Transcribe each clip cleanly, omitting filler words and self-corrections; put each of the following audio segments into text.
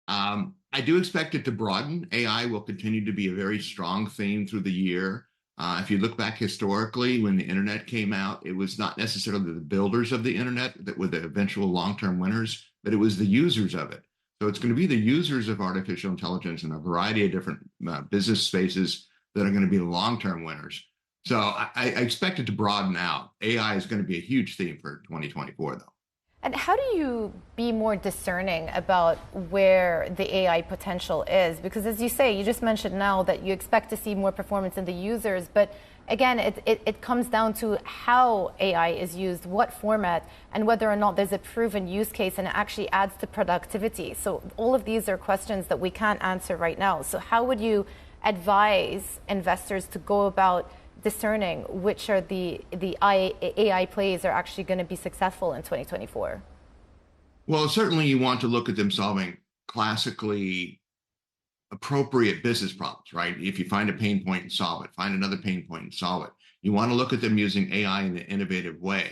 I do expect it to broaden. AI will continue to be a very strong theme through the year. If you look back historically, when the internet came out, it was not necessarily the builders of the internet that were the eventual long-term winners, but it was the users of it. So it's going to be the users of artificial intelligence in a variety of different business spaces that are going to be the long-term winners. So I expect it to broaden out. AI is going to be a huge theme for 2024, though. And how do you be more discerning about where the AI potential is? Because as you say, you just mentioned now that you expect to see more performance in the users, but again, it comes down to how AI is used, what format, and whether or not there's a proven use case and it actually adds to productivity. So all of these are questions that we can't answer right now. So how would you advise investors to go about discerning which are the AI plays are actually going to be successful in 2024? Well, certainly you want to look at them solving classically appropriate business problems, right? If you find a pain point and solve it, find another pain point and solve it. You want to look at them using AI in an innovative way.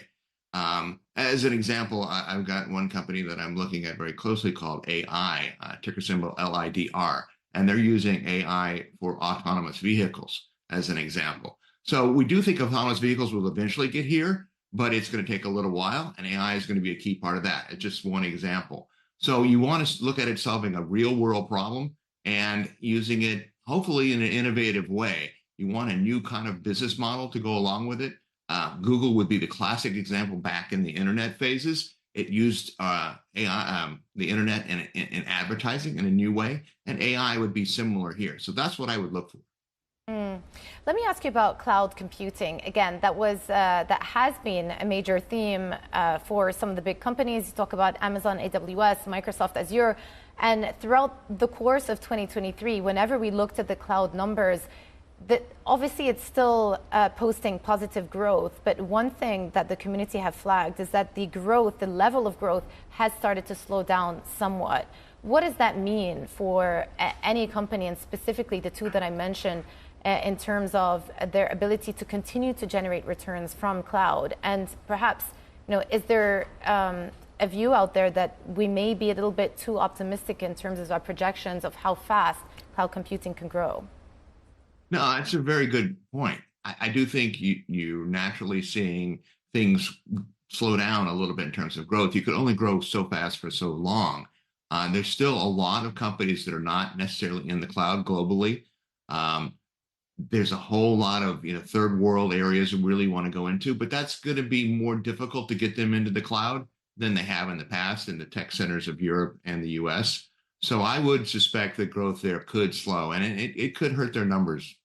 As an example, I've got one company that I'm looking at very closely called AI, ticker symbol LIDR, and they're using AI for autonomous vehicles as an example. So we do think autonomous vehicles will eventually get here, but it's going to take a little while, and AI is going to be a key part of that. It's just one example. So you want to look at it solving a real world problem and using it hopefully in an innovative way. You want a new kind of business model to go along with it. Google would be the classic example back in the internet phases. It used AI, the internet in advertising in a new way, and AI would be similar here. So that's what I would look for. Let me ask you about cloud computing. Again, that has been a major theme for some of the big companies. You talk about Amazon, AWS, Microsoft Azure. And throughout the course of 2023, whenever we looked at the cloud numbers, obviously it's still posting positive growth. But one thing that the community have flagged is that the level of growth has started to slow down somewhat. What does that mean for any company, and specifically the two that I mentioned, in terms of their ability to continue to generate returns from cloud? And perhaps, is there a view out there that we may be a little bit too optimistic in terms of our projections of how fast cloud computing can grow? No, that's a very good point. I do think you're naturally seeing things slow down a little bit in terms of growth. You could only grow so fast for so long. There's still a lot of companies that are not necessarily in the cloud globally. There's a whole lot of third world areas we really want to go into, but that's going to be more difficult to get them into the cloud than they have in the past in the tech centers of Europe and the US. So I would suspect that growth there could slow, and it could hurt their numbers